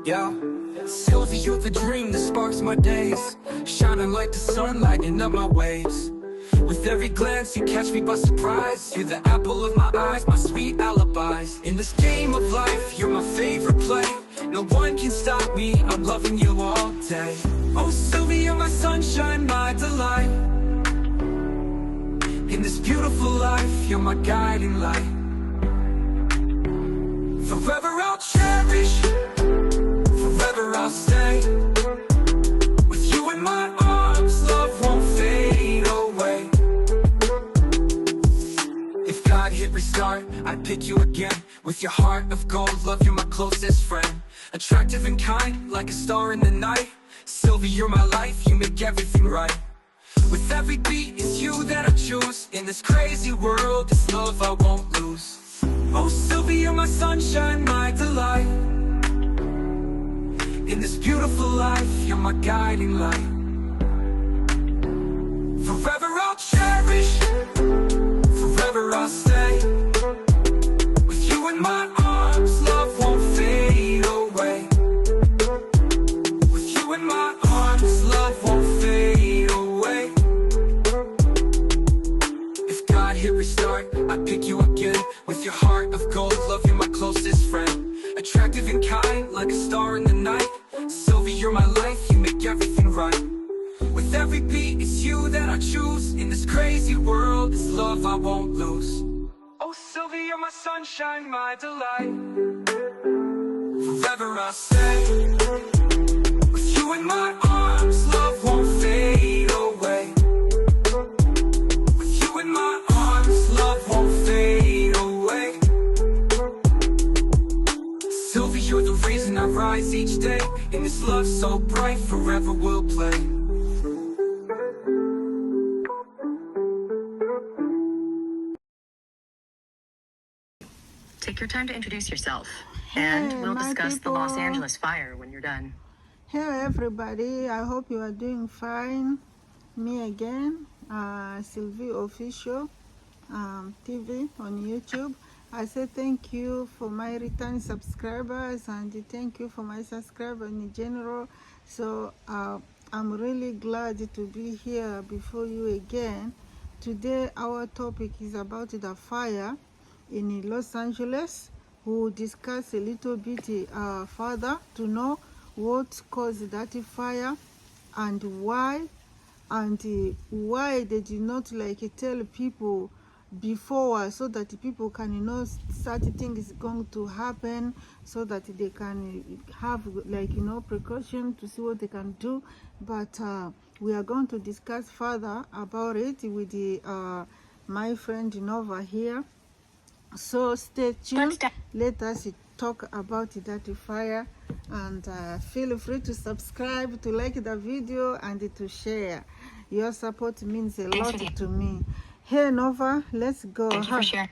Yeah, Sylvie, you're the dream that sparks my days, shining like the sun, lighting up my waves. With every glance you catch me by surprise. You're the apple of my eyes, my sweet alibis. In this game of life, you're my favorite play. No one can stop me, I'm loving you all day. Oh Sylvie, you're my sunshine, my delight. In this beautiful life, you're my guiding light. Forever I'll cherish, forever I'll stay. With you in my arms, love won't fade away. If God hit restart, I'd pick you again. With your heart of gold, love, you're my closest friend. Attractive and kind, like a star in the night. Sylvie, you're my life, you make everything right. With every beat, it's you that I choose. In this crazy world, this love I won't lose. Oh Sylvie, you're my sunshine, my delight. In this beautiful life, you're my guiding light. Forever I'll cherish, forever I'll stay. With you in my arms, love won't fade away. With you in my arms, love won't fade away. If God hit restart, I'd pick you again. With your heart of gold, love, you're my closest friend. Attractive and kind, like a star in the night. Sylvie, you're my life, you make everything right. With every beat, it's you that I choose. In this crazy world, this love I won't lose. Oh Sylvie, you're my sunshine, my delight. Forever I'll stay. With you in my arms, love won't fade away. With you in my arms, love won't fade away. Sylvie, you're the reason I rise each day. In this love so bright, forever we'll play. Take your time to introduce yourself, and we'll discuss the Los people. Angeles fire when you're done. Hello everybody, I hope you are doing fine. Me again, Sylvie Official TV on YouTube. I say thank you for my return subscribers and thank you for my subscribers in general. So I'm really glad to be here before you again. Today our topic is about the fire in Los Angeles. We'll discuss a little bit further to know what caused that fire and why they did not tell people before, so that people can know such things is going to happen, so that they can have precaution to see what they can do. But we are going to discuss further about it with my friend Nova here. So stay tuned. Let us talk about that fire, and feel free to subscribe, to like the video, and to share. Your support means a lot to me. Hey Nova, let's go. Thank you for sharing.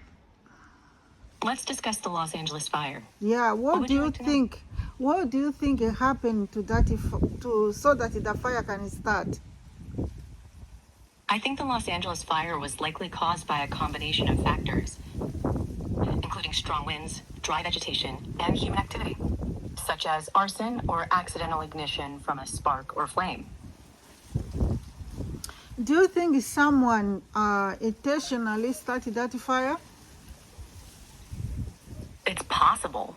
Let's discuss the Los Angeles fire. Yeah, what do you think? What do you think happened to that so that the fire can start? I think the Los Angeles fire was likely caused by a combination of factors, including strong winds, dry vegetation, and human activity, such as arson or accidental ignition from a spark or flame. Do you think someone intentionally started that fire? It's possible.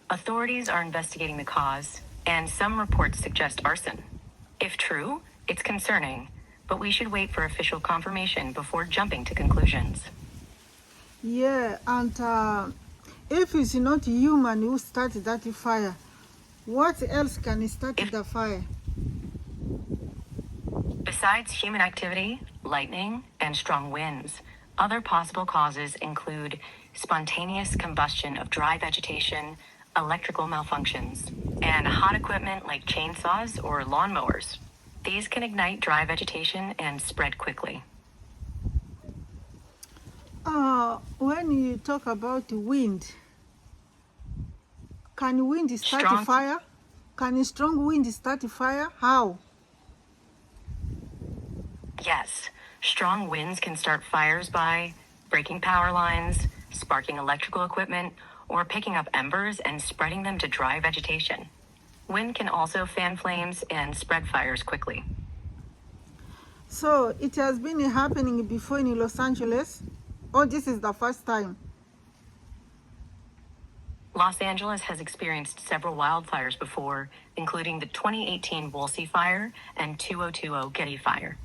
Authorities are investigating the cause, and some reports suggest arson. If true, it's concerning, but we should wait for official confirmation before jumping to conclusions. Yeah, and if it's not human who started that fire, what else can start the fire? Besides human activity, lightning, and strong winds, other possible causes include spontaneous combustion of dry vegetation, electrical malfunctions, and hot equipment like chainsaws or lawnmowers. These can ignite dry vegetation and spread quickly. When you talk about wind, can wind start a fire? Can a strong wind start a fire? How? Yes, strong winds can start fires by breaking power lines, sparking electrical equipment, or picking up embers and spreading them to dry vegetation. Wind can also fan flames and spread fires quickly. So it has been happening before in Los Angeles? Oh, this is the first time. Los Angeles has experienced several wildfires before, including the 2018 Woolsey Fire and 2020 Getty Fire.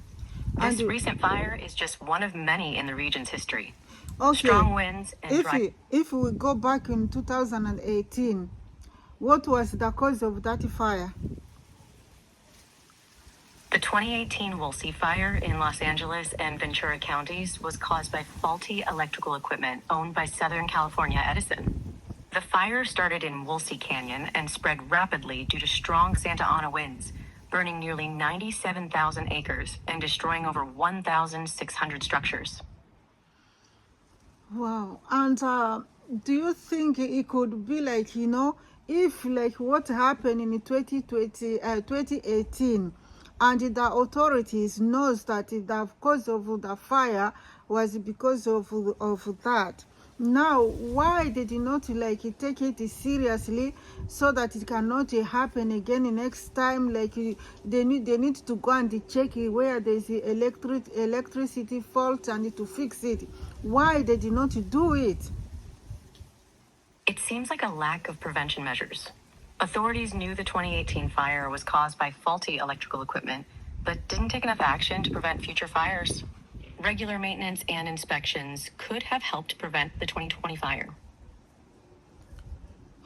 This And recent fire is just one of many in the region's history. okay, Strong winds and if we go back in 2018, what was the cause of that fire? The 2018 Woolsey Fire in Los Angeles and Ventura counties was caused by faulty electrical equipment owned by Southern California Edison. The fire started in Woolsey Canyon and spread rapidly due to strong Santa Ana winds, burning nearly 97,000 acres and destroying over 1,600 structures. Wow. And do you think it could be like, if like what happened in 2018, and the authorities knows that the cause of the fire was because of that? Now, why they did not like take it seriously so that it cannot happen again next time? Like they need to go and check where there's electricity fault and to fix it. Why they did not do it? It seems like a lack of prevention measures. Authorities knew the 2018 fire was caused by faulty electrical equipment, but didn't take enough action to prevent future fires. Regular maintenance and inspections could have helped prevent the 2020 fire.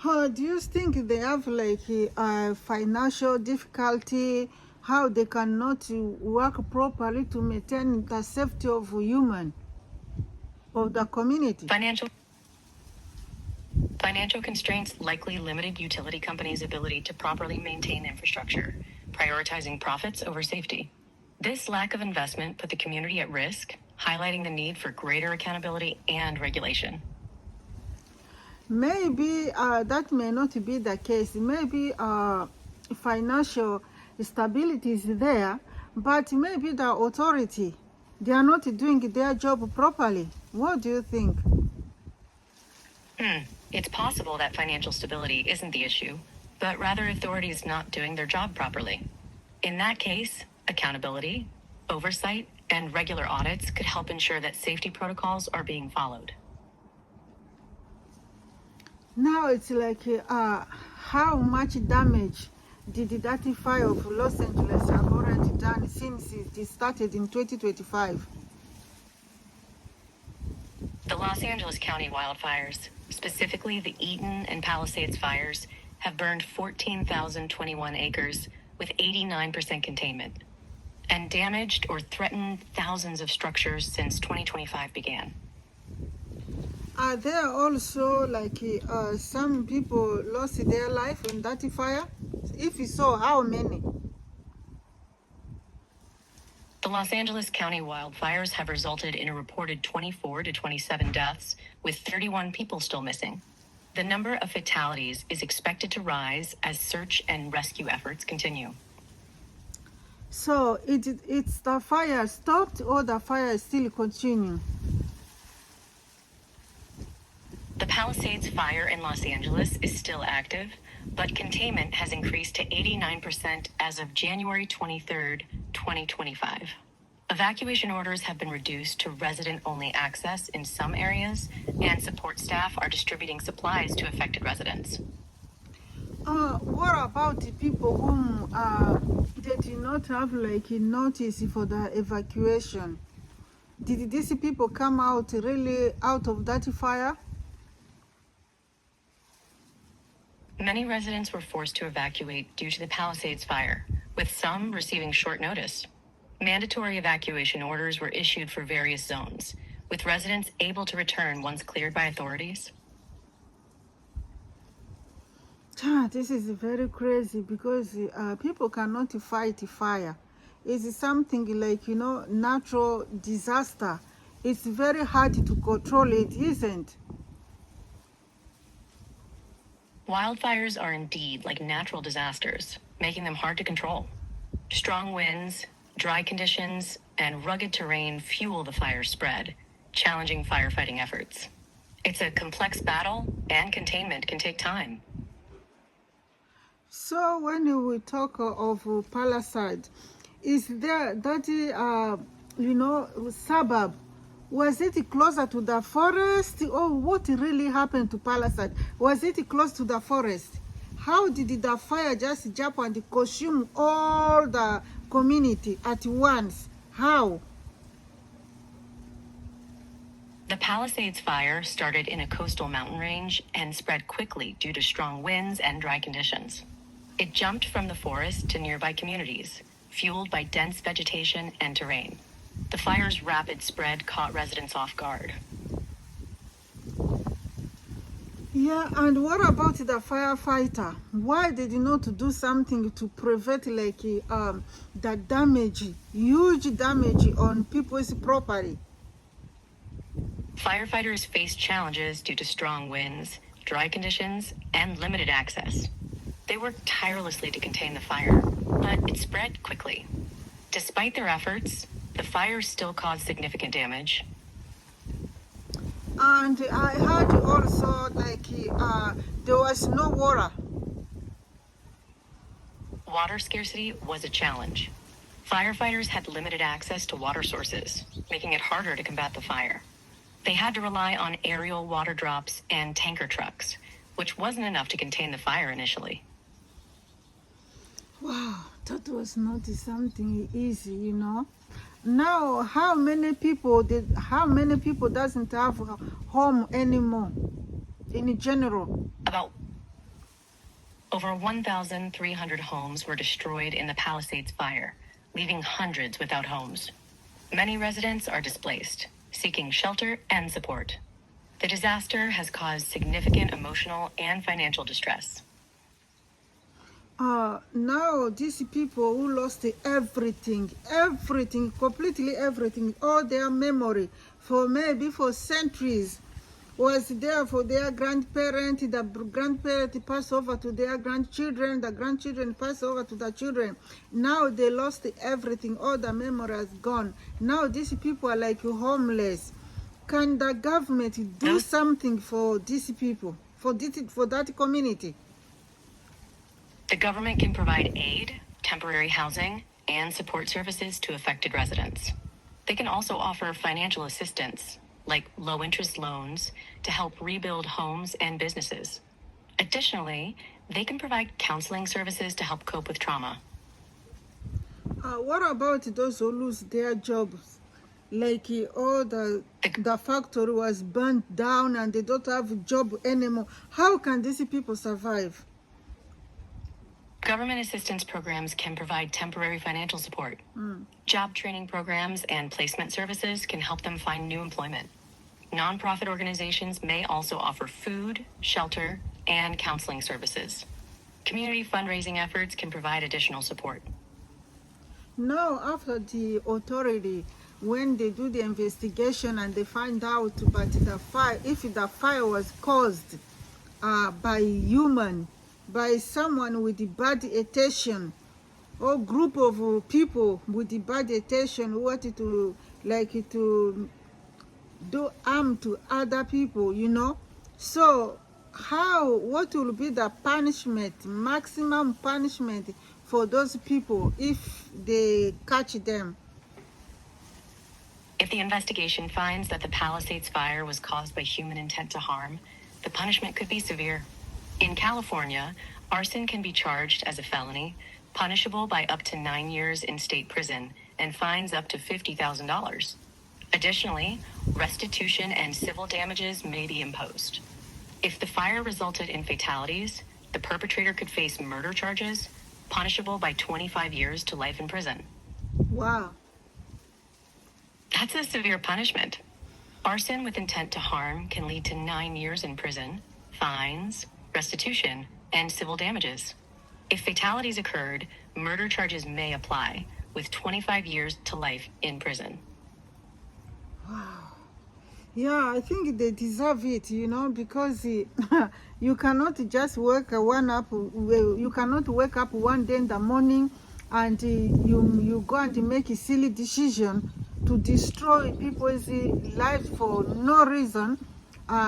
Do you think they have like financial difficulty, how they cannot work properly to maintain the safety of human, of the community? Financial constraints likely limited utility companies' ability to properly maintain infrastructure, prioritizing profits over safety. This lack of investment put the community at risk, highlighting the need for greater accountability and regulation. Maybe that may not be the case. Maybe financial stability is there, but maybe the authority, they are not doing their job properly. What do you think? It's possible that financial stability isn't the issue, but rather authorities not doing their job properly. In that case, accountability, oversight, and regular audits could help ensure that safety protocols are being followed. Now it's like how much damage did that fire of Los Angeles have already done since it started in 2025? The Los Angeles County wildfires, specifically the Eaton and Palisades fires, have burned 14,021 acres with 89% containment, and damaged or threatened thousands of structures since 2025 began. Are there also like some people lost their life in that fire? If so, how many? The Los Angeles County wildfires have resulted in a reported 24 to 27 deaths, with 31 people still missing. The number of fatalities is expected to rise as search and rescue efforts continue. So it's the fire stopped or the fire is still continuing? The Palisades fire in Los Angeles is still active, but containment has increased to 89% as of January 23rd, 2025. Evacuation orders have been reduced to resident-only access in some areas, and support staff are distributing supplies to affected residents. What about the people whom they did not have like a notice for the evacuation? Did these people come out really out of that fire? Many residents were forced to evacuate due to the Palisades fire, with some receiving short notice. Mandatory evacuation orders were issued for various zones, with residents able to return once cleared by authorities. This is very crazy because people cannot fight fire. It's something like, natural disaster. It's very hard to control it, isn't? Wildfires are indeed like natural disasters, making them hard to control. Strong winds, dry conditions, and rugged terrain fuel the fire spread, challenging firefighting efforts. It's a complex battle, and containment can take time. So when we talk of Palisade, is there that suburb? Was it closer to the forest, or what really happened to Palisade? Was it close to the forest? How did the fire just jump and consume all the community at once? How? The Palisades fire started in a coastal mountain range and spread quickly due to strong winds and dry conditions. It jumped from the forest to nearby communities, fueled by dense vegetation and terrain. The fire's rapid spread caught residents off guard. Yeah, and what about the firefighter? Why did you not do something to prevent the damage, huge damage on people's property? Firefighters faced challenges due to strong winds, dry conditions, and limited access. They worked tirelessly to contain the fire, but it spread quickly. Despite their efforts, the fire still caused significant damage. And I heard also there was no water. Water scarcity was a challenge. Firefighters had limited access to water sources, making it harder to combat the fire. They had to rely on aerial water drops and tanker trucks, which wasn't enough to contain the fire initially. Wow, that was not something easy, you know. Now, how many people doesn't have a home anymore in general? About over 1,300 homes were destroyed in the Palisades fire, leaving hundreds without homes. Many residents are displaced, seeking shelter and support. The disaster has caused significant emotional and financial distress. Now these people who lost everything, completely everything, all their memory for maybe for centuries was there for their grandparent, the grandparent pass over to their grandchildren, the grandchildren pass over to the children. Now they lost everything, all the memory is gone. Now these people are like homeless. Can the government do something for these people, for that community? The government can provide aid, temporary housing, and support services to affected residents. They can also offer financial assistance, like low-interest loans, to help rebuild homes and businesses. Additionally, they can provide counseling services to help cope with trauma. What about those who lose their jobs? Like all the factory was burnt down and they don't have a job anymore. How can these people survive? Government assistance programs can provide temporary financial support. Job training programs and placement services can help them find new employment. Nonprofit organizations may also offer food, shelter, and counseling services. Community fundraising efforts can provide additional support. Now, after the authority, when they do the investigation and they find out but if the fire was caused by human, by someone with the bad intention, or group of people with the bad intention who wanted to do harm to other people, you know. So what will be the punishment, maximum punishment for those people if they catch them? If the investigation finds that the Palisades fire was caused by human intent to harm, the punishment could be severe. In California, arson can be charged as a felony, punishable by up to 9 years in state prison, and fines up to $50,000. Additionally, restitution and civil damages may be imposed. If the fire resulted in fatalities, the perpetrator could face murder charges, punishable by 25 years to life in prison. Wow. That's a severe punishment. Arson with intent to harm can lead to 9 years in prison, fines, restitution, and civil damages. If fatalities occurred, murder charges may apply, with 25 years to life in prison. Wow. Yeah, I think they deserve it, you know, because you cannot just wake up one day in the morning and you go and make a silly decision to destroy people's lives for no reason.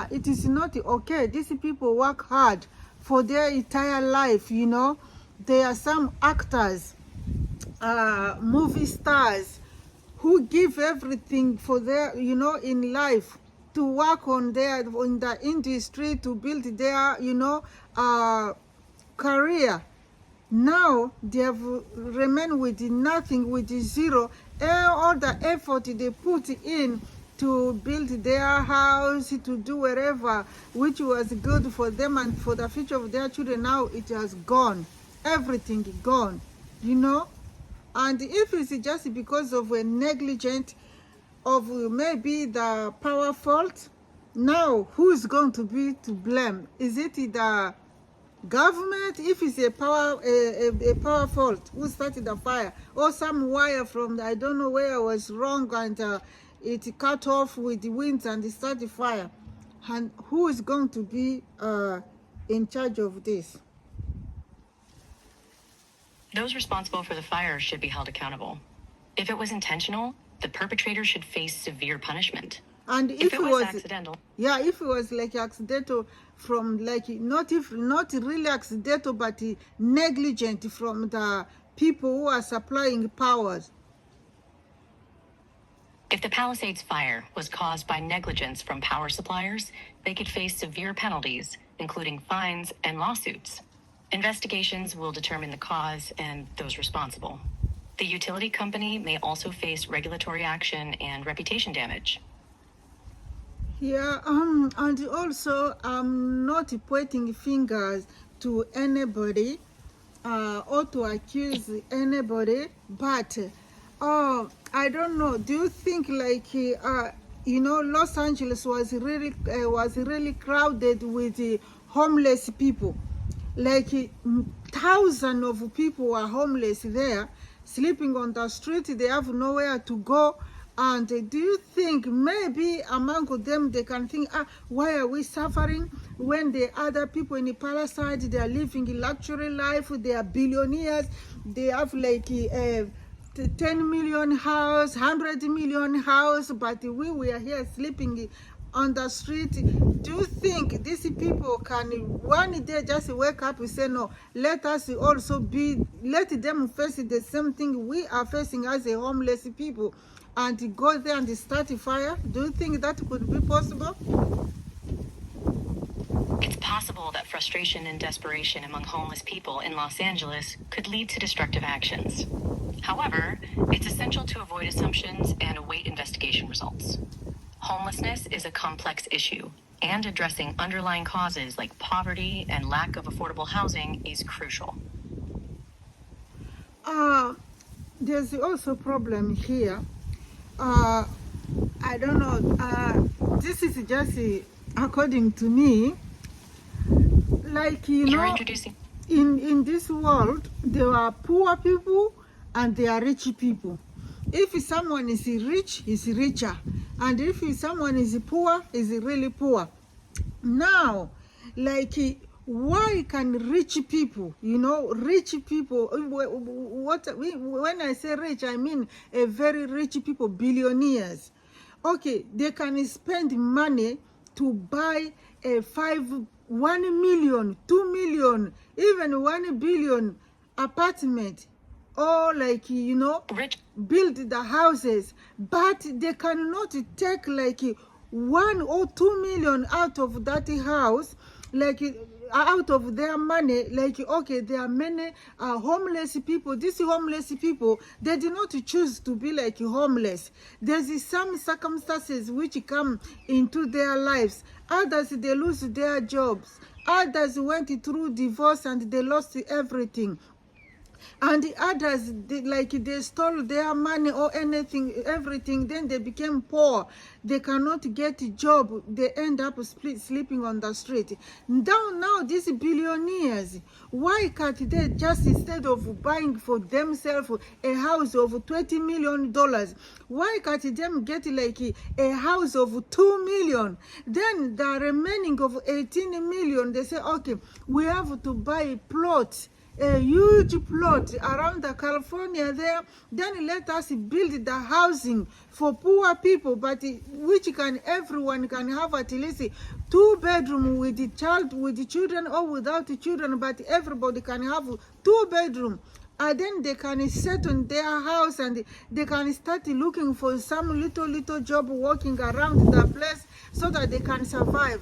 It is not okay. These people work hard for their entire life, you know. there are some actors, movie stars, who give everything for their, you know, in life, to work on their, in the industry, to build their, you know, career. Now they have remained with nothing, with zero. All the effort they put in to build their house, to do whatever which was good for them and for the future of their children, now it has gone. Everything gone, you know. And if it's just because of a negligent of maybe the power fault, now who's going to be to blame? Is it the government? If it's a power fault, who started the fire? Or some wire from I don't know where was wrong, and it cut off with the winds and it started fire. And who is going to be in charge of this? Those responsible for the fire should be held accountable. If it was intentional, the perpetrator should face severe punishment. And if it was accidental, yeah, if it was like accidental, from like not really accidental, but negligent from the people who are supplying powers. If the Palisades fire was caused by negligence from power suppliers, they could face severe penalties, including fines and lawsuits. Investigations will determine the cause and those responsible. The utility company may also face regulatory action and reputation damage. Yeah, and also I'm not pointing fingers to anybody or to accuse anybody, but I don't know. Do you think like you know, Los Angeles was really crowded with homeless people? Like thousands of people are homeless there, sleeping on the street. They have nowhere to go. And do you think maybe among them they can think, why are we suffering when the other people in the Palisades, they are living a luxury life, they are billionaires, they have like 10 million house, 100 million house, but we are here sleeping on the street? Do you think these people can one day just wake up and say, no, let us also let them face the same thing we are facing as a homeless people, and go there and start a fire? Do you think that could be possible? It's possible that frustration and desperation among homeless people in Los Angeles could lead to destructive actions. However, it's essential to avoid assumptions and await investigation results. Homelessness is a complex issue, and addressing underlying causes like poverty and lack of affordable housing is crucial. There's also a problem here. I don't know. This is just according to me. Like, you know, in this world, there are poor people and there are rich people. If someone is rich, he's richer. And if someone is poor, he's really poor. Now, like, why can rich people, you know, rich people, when I say rich, I mean a very rich people, billionaires. Okay, they can spend money to buy a 1 million, 2 million, even 1 billion apartment, or like, you know, build the houses, but they cannot take like 1 or 2 million out of that house, like out of their money. Like, okay, there are many homeless people. These homeless people, they did not choose to be like homeless. There's some circumstances which come into their lives. Others, they lose their jobs. Others went through divorce and they lost everything. And the others, they stole their money or anything, everything, then they became poor. They cannot get a job. They end up sleeping on the street. Now these billionaires, why can't they just, instead of buying for themselves a house of $20 million, why can't them get like a house of 2 million? Then the remaining of 18 million, they say, okay, we have to buy plots a huge plot around the California there, then let us build the housing for poor people, but which can everyone can have at least 2 bedroom with the child, with the children or without the children, but everybody can have 2 bedroom. And then they can set on their house and they can start looking for some little job working around the place so that they can survive.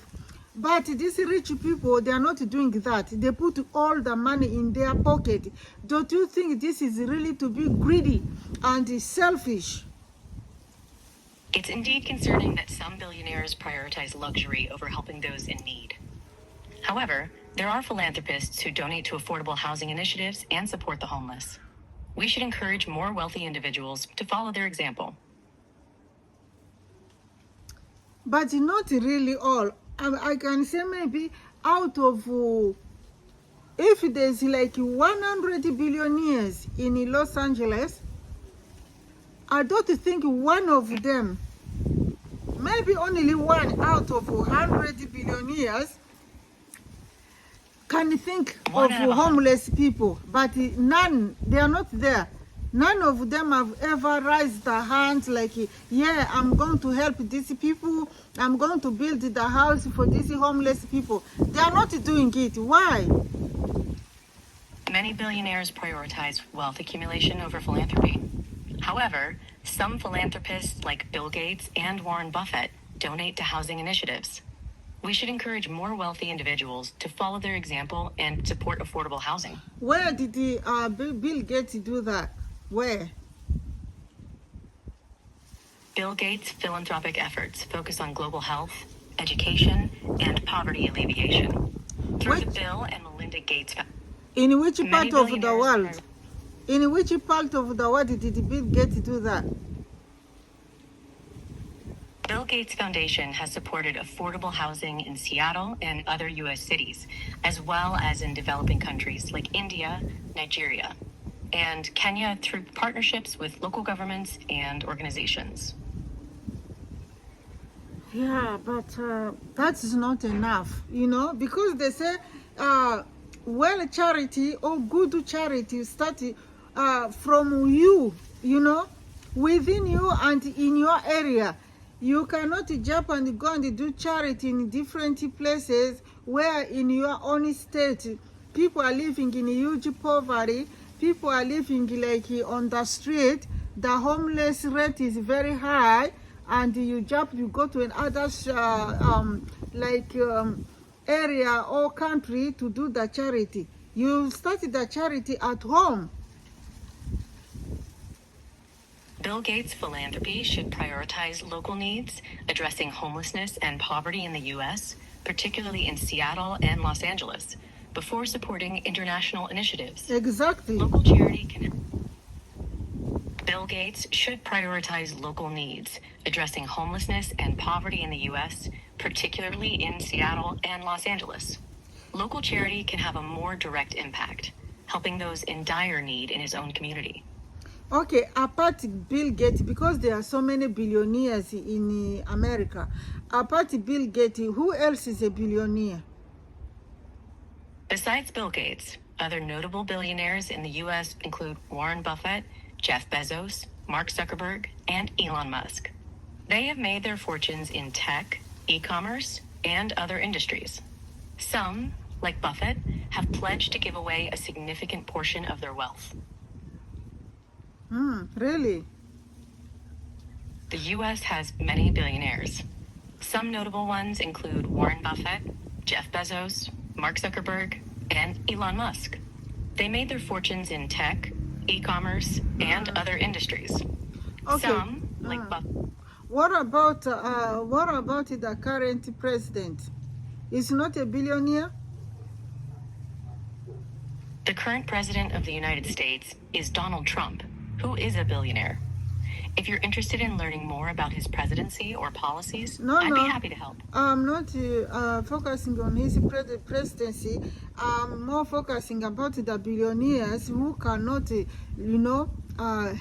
But these rich people, they are not doing that. They put all the money in their pocket. Don't you think this is really to be greedy and selfish? It's indeed concerning that some billionaires prioritize luxury over helping those in need. However, there are philanthropists who donate to affordable housing initiatives and support the homeless. We should encourage more wealthy individuals to follow their example. But not really all. I can say maybe out of, if there's like 100 billionaires in Los Angeles, I don't think one of them, maybe only one out of 100 billionaires can think of homeless people, but none, they are not there. None of them have ever raised their hands like, yeah, I'm going to help these people, I'm going to build the house for these homeless people. They are not doing it. Why? Many billionaires prioritize wealth accumulation over philanthropy. However, some philanthropists like Bill Gates and Warren Buffett donate to housing initiatives. We should encourage more wealthy individuals to follow their example and support affordable housing. Where did Bill Gates do that? Where? Bill Gates' philanthropic efforts focus on global health, education, and poverty alleviation. Through the Bill and Melinda Gates Foundation. In which part of the world? In which part of the world did Bill Gates do that? Bill Gates Foundation has supported affordable housing in Seattle and other U.S. cities, as well as in developing countries like India, Nigeria, and Kenya through partnerships with local governments and organizations. Yeah, but that is not enough, you know, because they say, well, charity or good charity start from you, you know, within you and in your area. You cannot jump and go and do charity in different places where in your own state people are living in huge poverty, people are living like on the street, the homeless rate is very high, and you jump, you go to another area or country to do the charity. You start the charity at home. Bill Gates' philanthropy should prioritize local needs, addressing homelessness and poverty in the U.S., particularly in Seattle and Los Angeles, before supporting international initiatives. Exactly. Local charity can... Bill Gates should prioritize local needs, addressing homelessness and poverty in the U.S., particularly in Seattle and Los Angeles. Local charity can have a more direct impact, helping those in dire need in his own community. Okay, apart Bill Gates, because there are so many billionaires in America, apart Bill Gates, who else is a billionaire? Besides Bill Gates, other notable billionaires in the U.S. include Warren Buffett, Jeff Bezos, Mark Zuckerberg, and Elon Musk. They have made their fortunes in tech, e-commerce, and other industries. Some, like Buffett, have pledged to give away a significant portion of their wealth. Really? The U.S. has many billionaires. Some notable ones include Warren Buffett, Jeff Bezos, Mark Zuckerberg, and Elon Musk. They made their fortunes in tech, e-commerce, and other industries. Okay. Some, like Buffett. What about the current president? Is not a billionaire? The current president of the United States is Donald Trump, who is a billionaire. If you're interested in learning more about his presidency or policies, I'd be happy to help. I'm not focusing on his presidency. I'm more focusing about the billionaires who cannot,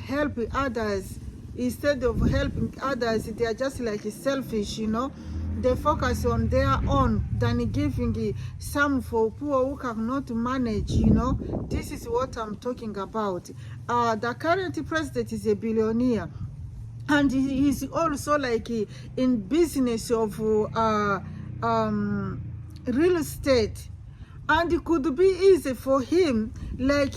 help others. Instead of helping others, they are just like selfish, they focus on their own than giving some for poor who cannot manage, you know. This is what I'm talking about. The current president is a billionaire, and he is also like in business of real estate, and it could be easy for him like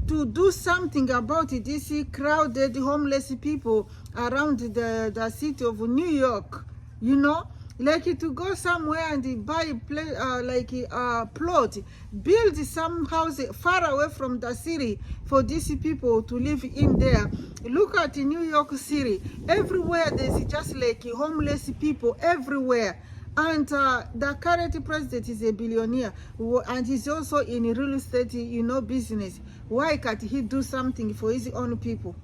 to do something about this crowded homeless people around the city of New York, you know, like to go somewhere and buy a place, like a plot, build some house far away from the city for these people to live in there. Look at New York City, everywhere there's just like homeless people everywhere. And the current president is a billionaire, and he's also in real estate, you know, business. Why can't he do something for his own people?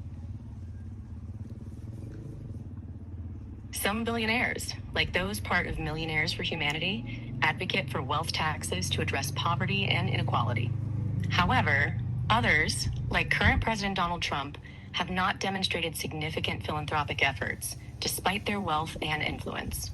Some billionaires, like those part of Millionaires for Humanity, advocate for wealth taxes to address poverty and inequality. However, others, like current President Donald Trump, have not demonstrated significant philanthropic efforts, despite their wealth and influence.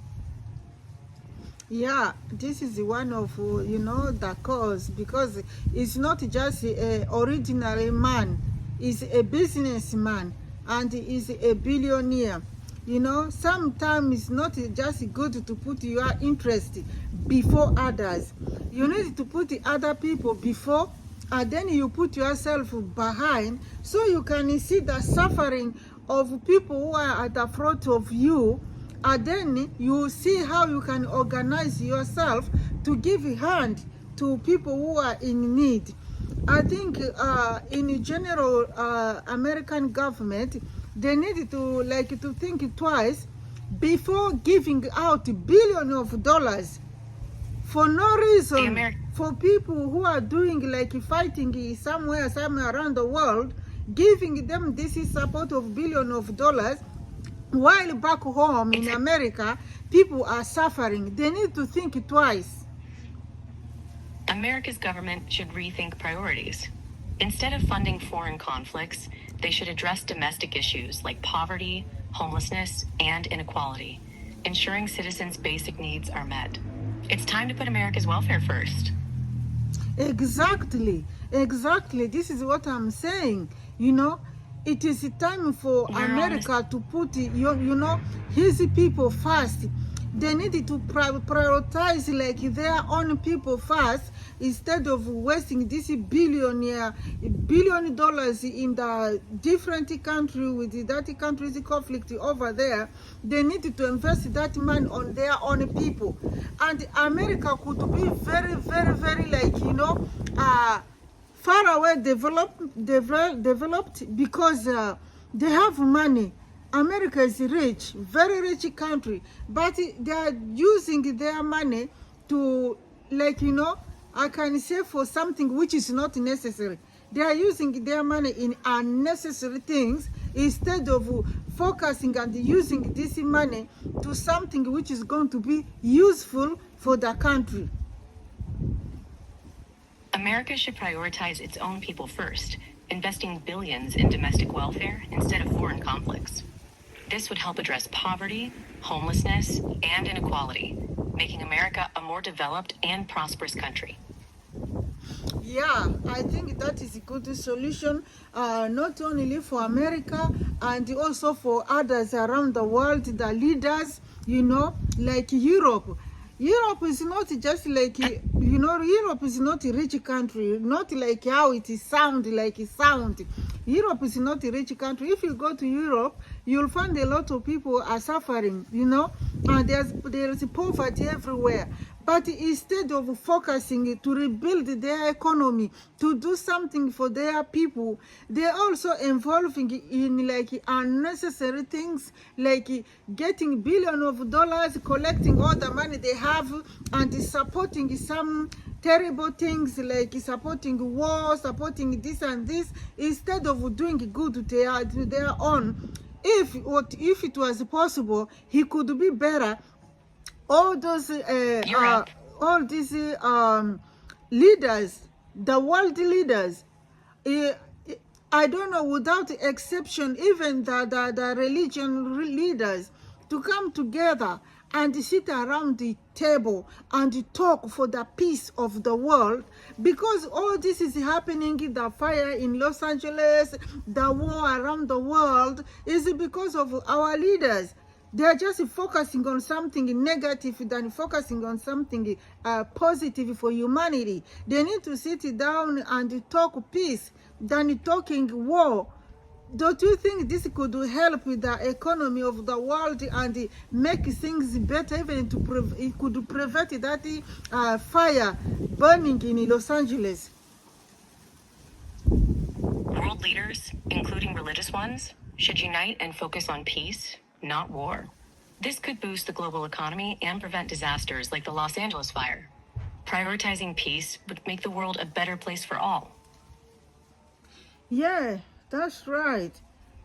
Yeah, this is one of, you know, the cause, because it's not just a original man, he's a businessman, and he's a billionaire. You know, sometimes it's not just good to put your interest before others. You need to put the other people before, and then you put yourself behind, so you can see the suffering of people who are at the front of you, and then you see how you can organize yourself to give a hand to people who are in need. I think in general, American government, they need to to think twice before giving out billions of dollars for no reason, for people who are doing like fighting somewhere around the world, giving them this support of billions of dollars, while back home in America, people are suffering. They need to think twice. America's government should rethink priorities. Instead of funding foreign conflicts, they should address domestic issues like poverty, homelessness, and inequality, ensuring citizens' basic needs are met. It's time to put America's welfare first. Exactly. This is what I'm saying. You know, it is time for America to put, you know, his people first. They need to prioritize like their own people first, instead of wasting this $1 billion in the different country with that country's conflict over there. They need to invest that money on their own people, and America could be very, very, very like, you know, far away developed, because they have money. America is rich, very rich country, but they are using their money to, like, you know, I can say for something which is not necessary. They are using their money in unnecessary things, instead of focusing and using this money to something which is going to be useful for the country. America should prioritize its own people first, investing billions in domestic welfare instead of foreign conflicts. This would help address poverty, homelessness, and inequality, making America a more developed and prosperous country. Yeah, I think that is a good solution, not only for America, and also for others around the world, the leaders, you know, like Europe. Europe is not just like, you know, Europe is not a rich country, not like how it is sound. Europe is not a rich country. If you go to Europe, you'll find a lot of people are suffering, you know, and there's poverty everywhere. But instead of focusing to rebuild their economy, to do something for their people, they're also involving in like unnecessary things, like getting billions of dollars, collecting all the money they have, and supporting some terrible things, like supporting war, supporting this and this, instead of doing good to their own. If it was possible, he could be better. All those all these leaders, the world leaders, I don't know, without exception, even the religion leaders, to come together and sit around the table and talk for the peace of the world, because all this is happening, the fire in Los Angeles, the war around the world, is because of our leaders. They are just focusing on something negative than focusing on something positive for humanity. They need to sit down and talk peace than talking war. Don't you think this could help with the economy of the world and make things better, even to it could prevent that fire burning in Los Angeles? World leaders, including religious ones, should unite and focus on peace, not war. This could boost the global economy and prevent disasters like the Los Angeles fire. Prioritizing peace would make the world a better place for all. Yeah, that's right.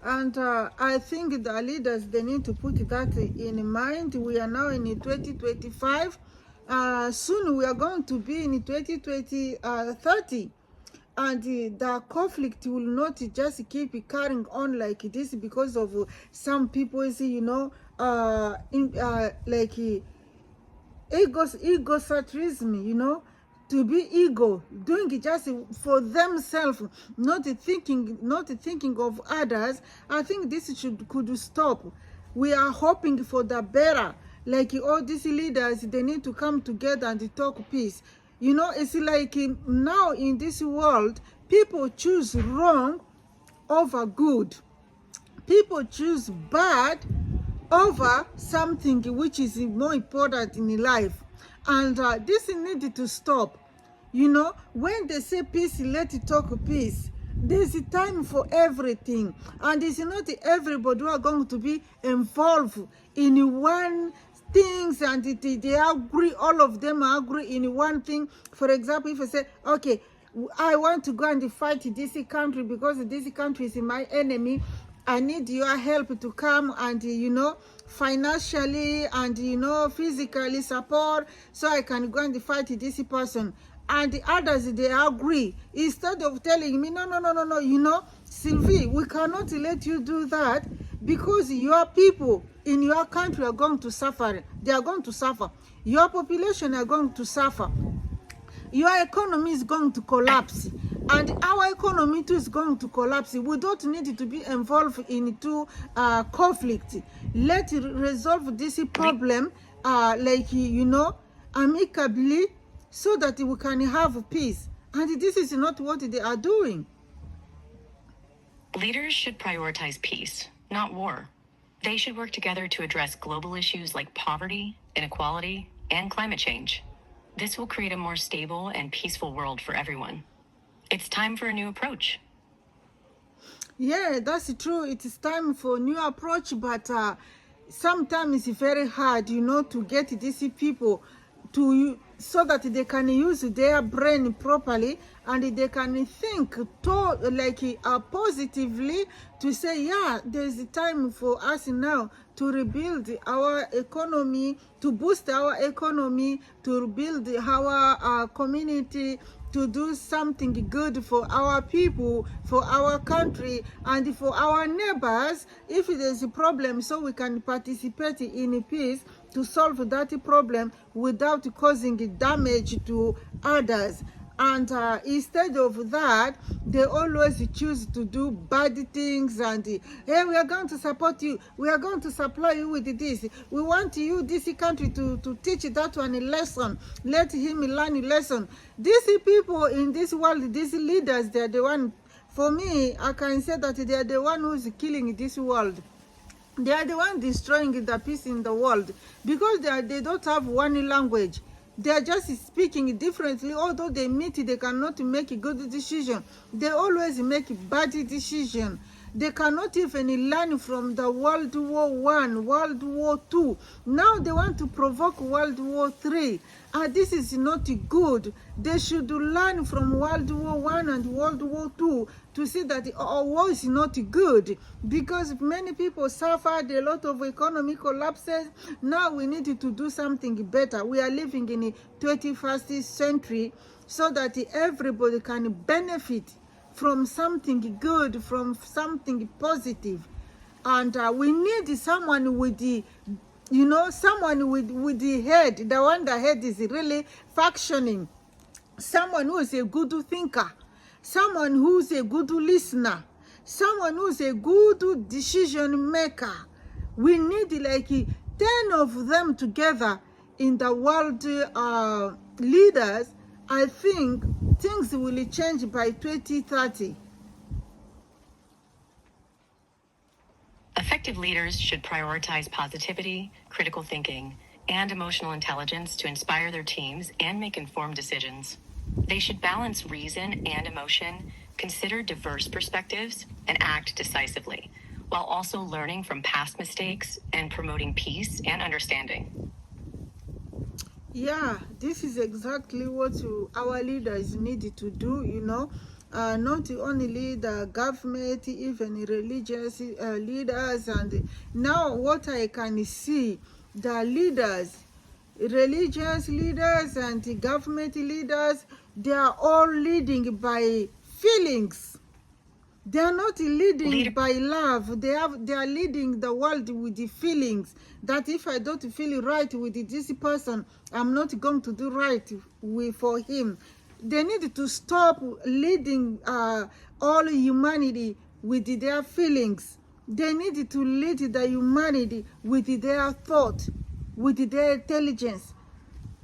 And I think the leaders, they need to put that in mind. We are now in 2025. Soon we are going to be in 30. And the conflict will not just keep carrying on like this because of some people, egocentrism, to be ego, doing it just for themselves, not thinking of others. I think this could stop. We are hoping for the better. Like all these leaders, they need to come together and talk peace. It's like now in this world, people choose wrong over good. People choose bad over something which is more important in life. And this needs to stop. When they say peace, let it talk peace. There's a time for everything. And it's not everybody who are going to be involved in one things, and they agree, all of them agree in one thing. For example, if I say, okay, I want to go and fight this country because this country is my enemy, I need your help to come and, financially and, physically support so I can go and fight this person. And the others, they agree. Instead of telling me, no, Sylvie, we cannot let you do that because your people in your country are going to suffer. They are going to suffer. Your population are going to suffer. Your economy is going to collapse, and our economy too is going to collapse. We don't need to be involved into conflict. Let's resolve this problem amicably, so that we can have peace. And this is not what they are doing. Leaders should prioritize peace, not war. They should work together to address global issues like poverty, inequality, and climate change. This will create a more stable and peaceful world for everyone. It's time for a new approach. Yeah, that's true. It is time for a new approach, but sometimes it's very hard, to get these people so that they can use their brain properly and they can think positively, to say, yeah, there's a time for us now to rebuild our economy, to boost our economy, to rebuild our community, to do something good for our people, for our country, and for our neighbors. If there's a problem, so we can participate in peace to solve that problem without causing damage to others. And instead of that, they always choose to do bad things and, hey, we are going to support you. We are going to supply you with this. We want you, this country, to teach that one a lesson. Let him learn a lesson. These people in this world, these leaders, they are the one, for me, I can say that they are the one who's killing this world. They are the one destroying the peace in the world, because they don't have one language. They are just speaking differently. Although they meet, they cannot make a good decision. They always make bad decision. They cannot even learn from the World War I, World War II. Now they want to provoke World War III. And this is not good. They should learn from World War I and World War II to see that our war is not good, because many people suffered, a lot of economy collapses. Now we need to do something better. We are living in the 21st century, so that everybody can benefit from something good, from something positive. And we need someone with the You know, someone with the head, the one the head is really functioning, someone who is a good thinker, someone who's a good listener, someone who's a good decision maker. We need like 10 of them together in the world leaders. I think things will change by 2030. Effective leaders should prioritize positivity, critical thinking, and emotional intelligence to inspire their teams and make informed decisions. They should balance reason and emotion, consider diverse perspectives, and act decisively, while also learning from past mistakes and promoting peace and understanding. Yeah, this is exactly what our leaders need to do, you know. Not only the government, even religious leaders. And now what I can see, the leaders, religious leaders and the government leaders, they are all leading by feelings. They are not leading by love. They are leading the world with the feelings that if I don't feel right with this person, I'm not going to do right for him. They need to stop leading all humanity with their feelings. They need to lead the humanity with their thought, with their intelligence.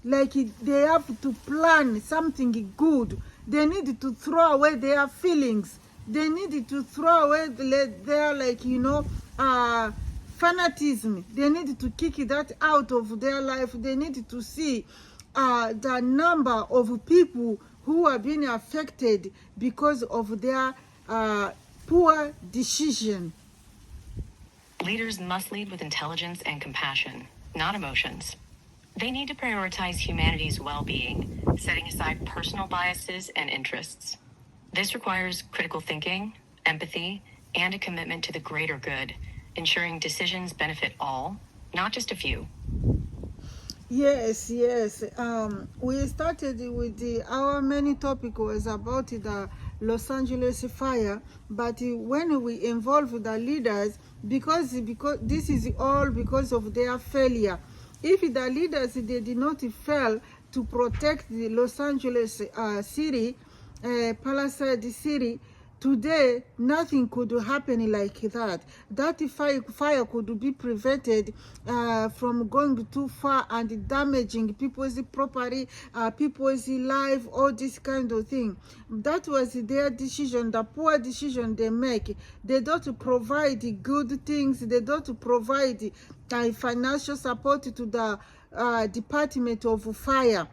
Like they have to plan something good. They need to throw away their feelings. They need to throw away their, like, you know, fanatism. They need to kick that out of their life. They need to see the number of people who are being affected because of their poor decision. Leaders must lead with intelligence and compassion, not emotions. They need to prioritize humanity's well-being, setting aside personal biases and interests. This requires critical thinking, empathy, and a commitment to the greater good, ensuring decisions benefit all, not just a few. Yes, yes. We started with our main topic was about the Los Angeles fire, but when we involve the leaders, because this is all because of their failure. If the leaders they did not fail to protect the Los Angeles city, Palisade City, today nothing could happen like that. That fire could be prevented from going too far and damaging people's property, people's life, all this kind of thing. That was their decision, the poor decision they make. They don't provide good things. They don't provide financial support to the Department of Fire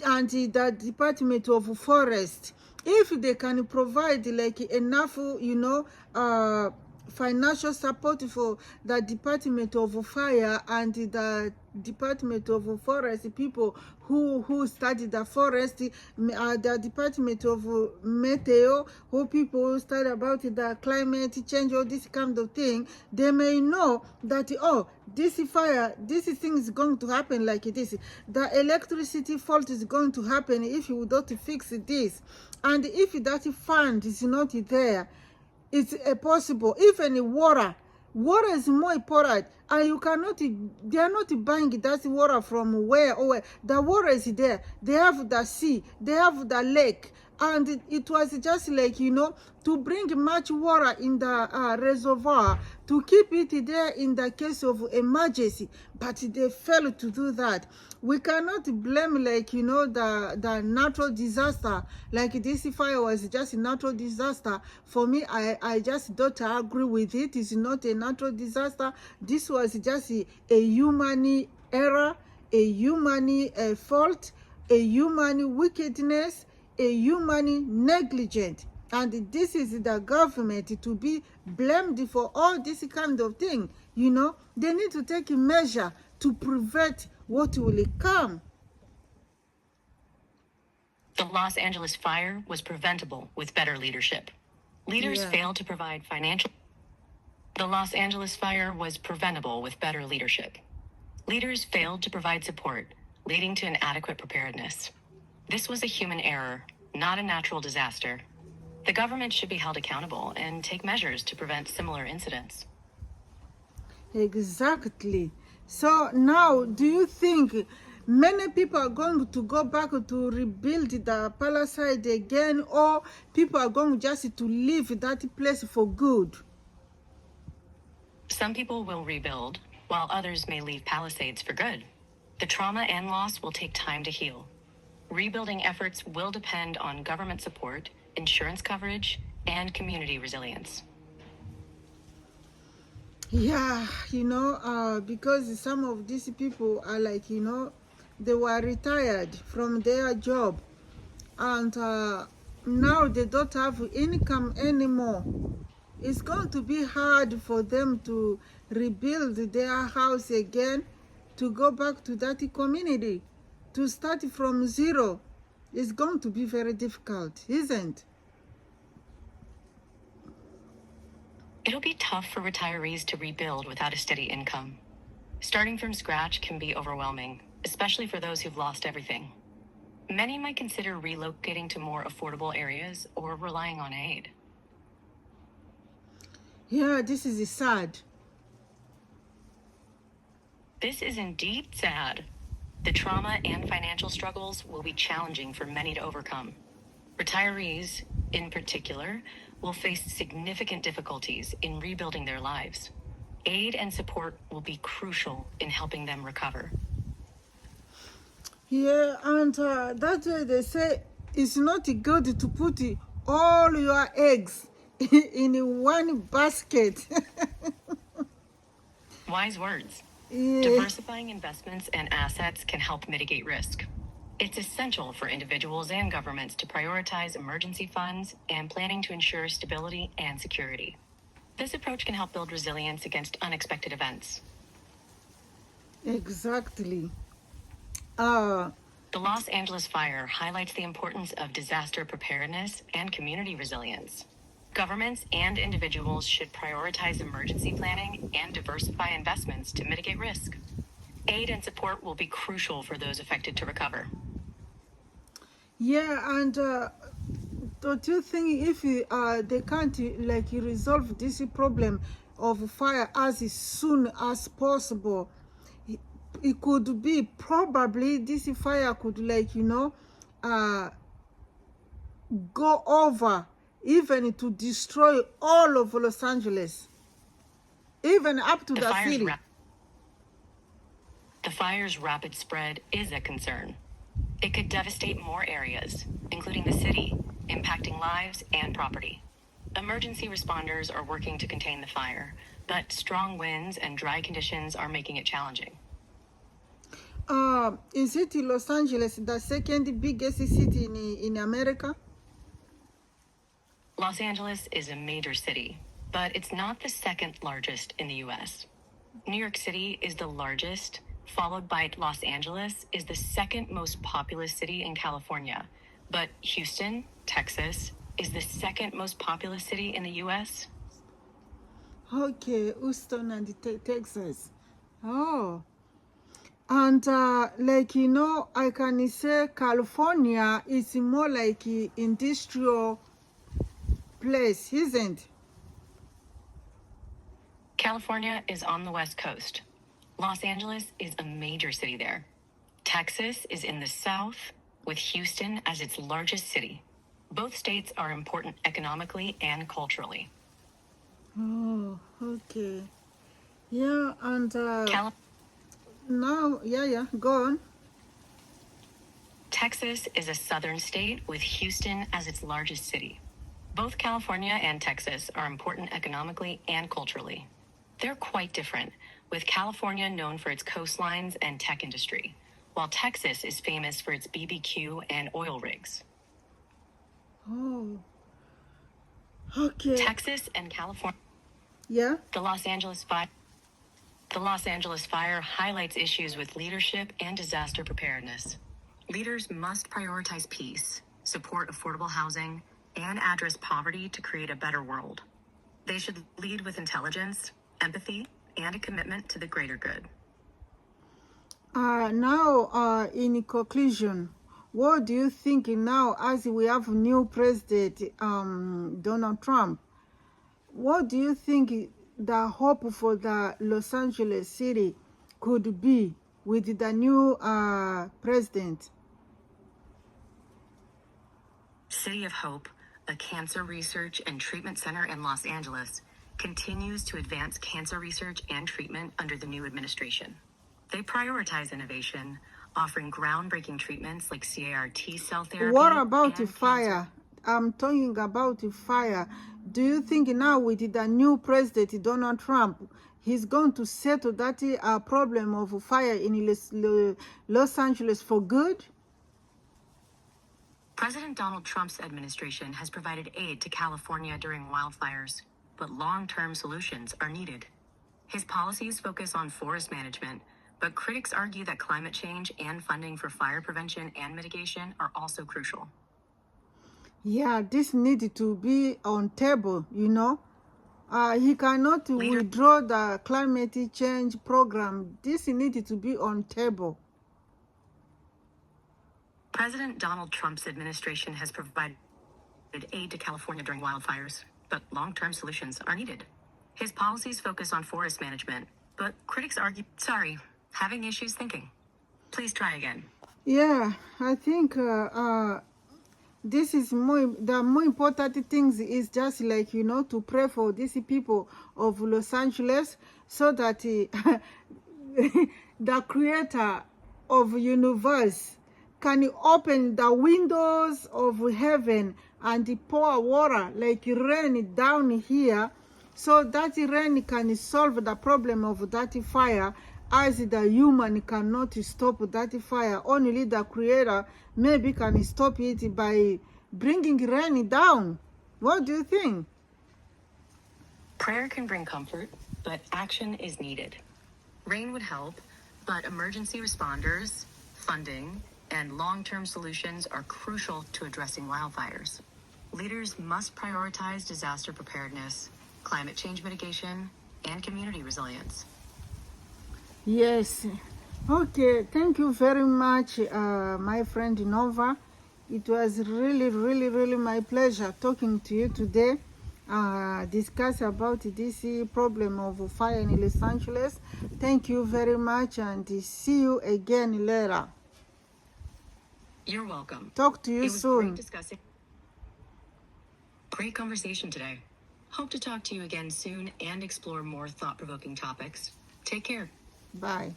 and the Department of Forest. If they can provide like enough, you know, financial support for the Department of Fire and the Department of Forest, people who study the forest, the Department of Meteo, who people study about the climate change, all this kind of thing, they may know that, oh, this fire, this thing is going to happen like this. The electricity fault is going to happen if you don't fix this. And if that fund is not there, it's possible. Even water is more important, and you cannot, they are not buying that water from where or where. The water is there. They have the sea, they have the lake, and it was just like, you know, to bring much water in the reservoir to keep it there in the case of emergency, but they failed to do that. We cannot blame, like, you know, the natural disaster. Like this fire was just a natural disaster. For me, I just don't agree with it. It's not a natural disaster. This was just a human error, a human fault, a human wickedness, a human negligence. And this is the government to be blamed for all this kind of thing. You know, they need to take a measure to prevent what will come. The Los Angeles fire was preventable with better leadership. Leaders failed to provide financial. The Los Angeles fire was preventable with better leadership. Leaders failed to provide support, leading to inadequate preparedness. This was a human error, not a natural disaster. The government should be held accountable and take measures to prevent similar incidents. Exactly. So now, do you think many people are going to go back to rebuild the palisade again, or people are going just to leave that place for good? Some people will rebuild, while others may leave Palisades for good. The trauma and loss will take time to heal. Rebuilding efforts will depend on government support, insurance coverage, and community resilience. Yeah, because some of these people are like, they were retired from their job, and now they don't have income anymore. It's going to be hard for them to rebuild their house again, to go back to that community, to start from zero. It's going to be very difficult, isn't? It'll be tough for retirees to rebuild without a steady income. Starting from scratch can be overwhelming, especially for those who've lost everything. Many might consider relocating to more affordable areas or relying on aid. Yeah, this is sad. This is indeed sad. The trauma and financial struggles will be challenging for many to overcome. Retirees, in particular, will face significant difficulties in rebuilding their lives. Aid and support will be crucial in helping them recover. Yeah, and that's why they say it's not good to put all your eggs in one basket. Wise words. Yeah. Diversifying investments and assets can help mitigate risk. It's essential for individuals and governments to prioritize emergency funds and planning to ensure stability and security. This approach can help build resilience against unexpected events. Exactly. The Los Angeles fire highlights the importance of disaster preparedness and community resilience. Governments and individuals should prioritize emergency planning and diversify investments to mitigate risk. Aid and support will be crucial for those affected to recover. Yeah, and don't you think if they can't resolve this problem of fire as soon as possible, it could be probably this fire could go over even to destroy all of Los Angeles, even up to the city. The fire's rapid spread is a concern. It could devastate more areas, including the city, impacting lives and property. Emergency responders are working to contain the fire, but strong winds and dry conditions are making it challenging. Is it Los Angeles, the second biggest city in America? Los Angeles is a major city, but it's not the second largest in the U.S. New York City is the largest, followed by Los Angeles is the second most populous city in California. But Houston, Texas, is the second most populous city in the U.S. Okay, Houston and Texas. Oh. And I can say California is more like an industrial place, isn't? California is on the West Coast. Los Angeles is a major city there. Texas is in the south, with Houston as its largest city. Both states are important economically and culturally. Oh, okay. Yeah, and now, go on. Texas is a southern state with Houston as its largest city. Both California and Texas are important economically and culturally. They're quite different, with California known for its coastlines and tech industry, while Texas is famous for its BBQ and oil rigs. Oh, okay. Texas and California. Yeah? The Los Angeles fire highlights issues with leadership and disaster preparedness. Leaders must prioritize peace, support affordable housing, and address poverty to create a better world. They should lead with intelligence, empathy, and a commitment to the greater good. Now, in conclusion, what do you think now as we have new president, Donald Trump? What do you think the hope for the Los Angeles city could be with the new president? City of Hope, a cancer research and treatment center in Los Angeles, continues to advance cancer research and treatment under the new administration. They prioritize innovation, offering groundbreaking treatments like CAR T-cell therapy. What about the and fire? I'm talking about the fire. Do you think now with the new president, Donald Trump, he's going to settle that problem of fire in Los Angeles for good? President Donald Trump's administration has provided aid to California during wildfires, but long-term solutions are needed. His policies focus on forest management, but critics argue that climate change and funding for fire prevention and mitigation are also crucial. Yeah, this needs to be on table, you know. He cannot withdraw the climate change program. This needs to be on table. President Donald Trump's administration has provided aid to California during wildfires, but long-term solutions are needed. His policies focus on forest management, but critics argue, having issues thinking. Please try again. Yeah, I think this is the more important things is just like, you know, to pray for these people of Los Angeles so that the creator of universe can open the windows of heaven and pour water like rain down here, so that rain can solve the problem of that fire, as the human cannot stop that fire. Only the creator maybe can stop it by bringing rain down. What do you think? Prayer can bring comfort, but action is needed. Rain would help, but emergency responders, funding, and long-term solutions are crucial to addressing wildfires. Leaders must prioritize disaster preparedness, climate change mitigation, and community resilience. Yes. Okay, thank you very much, my friend Nova. It was really my pleasure talking to you today, discuss about this problem of fire in Los Angeles. Thank you very much, and see you again later. You're welcome. Talk to you soon. Great conversation today. Hope to talk to you again soon and explore more thought-provoking topics. Take care. Bye.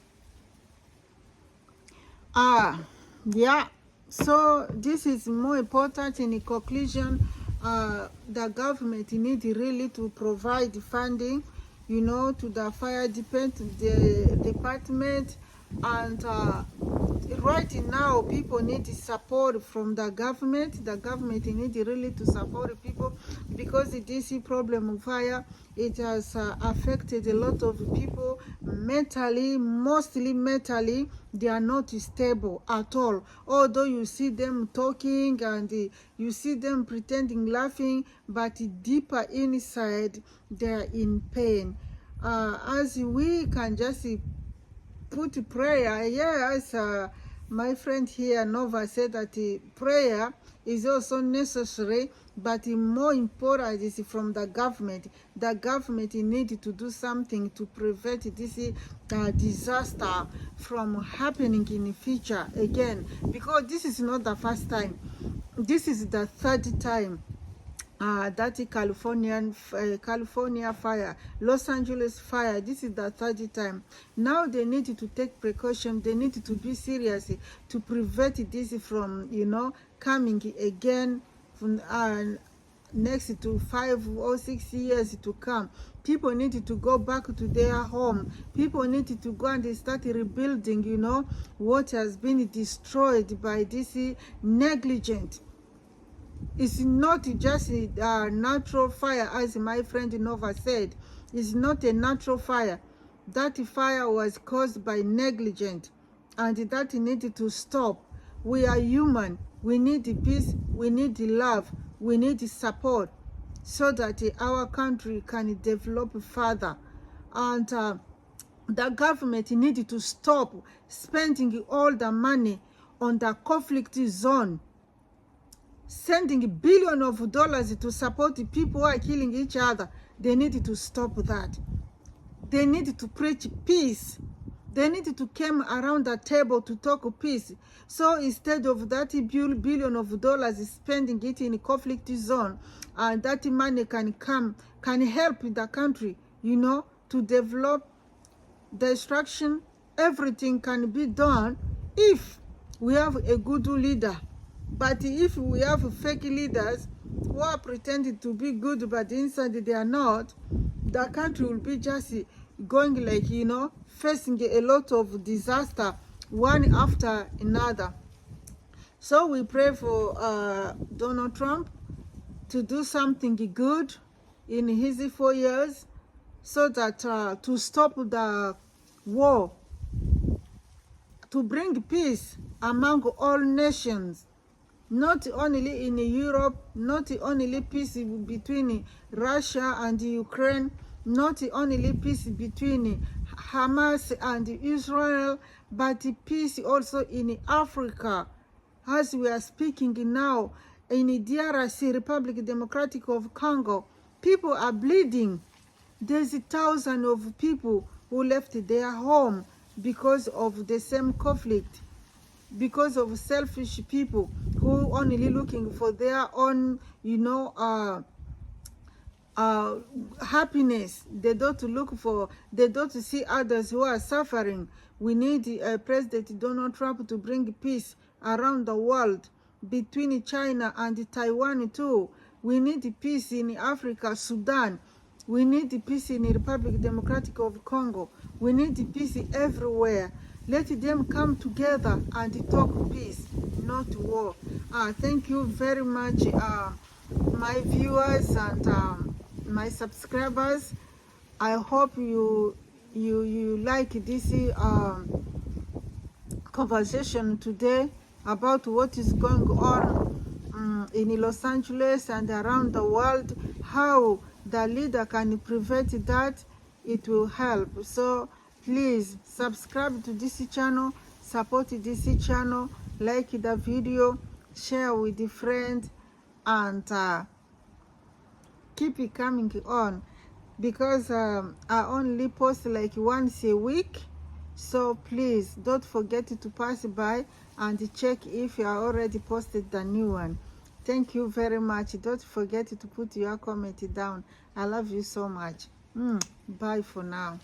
Yeah, so this is more important. In conclusion, the government need really to provide funding, you know, to the fire department, and right now people need support from the government. The government need really to support people, because this problem of fire, it has affected a lot of people mentally, mostly mentally. They are not stable at all. Although you see them talking and you see them pretending laughing, but deeper inside they are in pain. As we can just put prayer, as my friend here Nova said, that prayer is also necessary, but more important is from the government. The government needs to do something to prevent this disaster from happening in the future again, because this is not the first time. This is the third time that California fire, Los Angeles fire. This is the third time. Now they need to take precaution. They need to be serious to prevent this from, you know, coming again from next to 5 or 6 years to come. People need to go back to their home. People need to go and start rebuilding, you know, what has been destroyed by this negligent. It's not just a natural fire, as my friend Nova said. It's not a natural fire. That fire was caused by negligence, and that needed to stop. We are human. We need peace. We need love. We need support, so that our country can develop further. And the government needed to stop spending all the money on the conflict zone, sending billions of dollars to support the people who are killing each other. They need to stop that. They need to preach peace. They need to come around the table to talk peace. So instead of that billion of dollars spending it in a conflict zone, and that money can help the country, you know, to develop the instruction. Everything can be done if we have a good leader. But if we have fake leaders who are pretending to be good but inside they are not, the country will be just going like, you know, facing a lot of disaster one after another. So we pray for Donald Trump to do something good in his 4 years, so that to stop the war, to bring peace among all nations, not only in Europe, not only peace between Russia and Ukraine, not only peace between Hamas and Israel, but peace also in Africa. As we are speaking now, in DRC, Republic Democratic of Congo, people are bleeding. There's thousands of people who left their home because of the same conflict, because of selfish people who only looking for their own, you know, happiness. They don't see others who are suffering. We need President Donald Trump to bring peace around the world, between China and Taiwan too. We need peace in Africa, Sudan. We need peace in the Republic Democratic of Congo. We need peace everywhere. Let them come together and talk peace, not war. Thank you very much, my viewers and my subscribers. I hope you like this conversation today about what is going on in Los Angeles and around the world, how the leader can prevent that. It will help. So please subscribe to this channel, support this channel, like the video, share with the friends, and keep it coming on, because I only post like once a week. So please don't forget to pass by and check if you are already posted the new one. Thank you very much. Don't forget to put your comment down. I love you so much. Bye for now.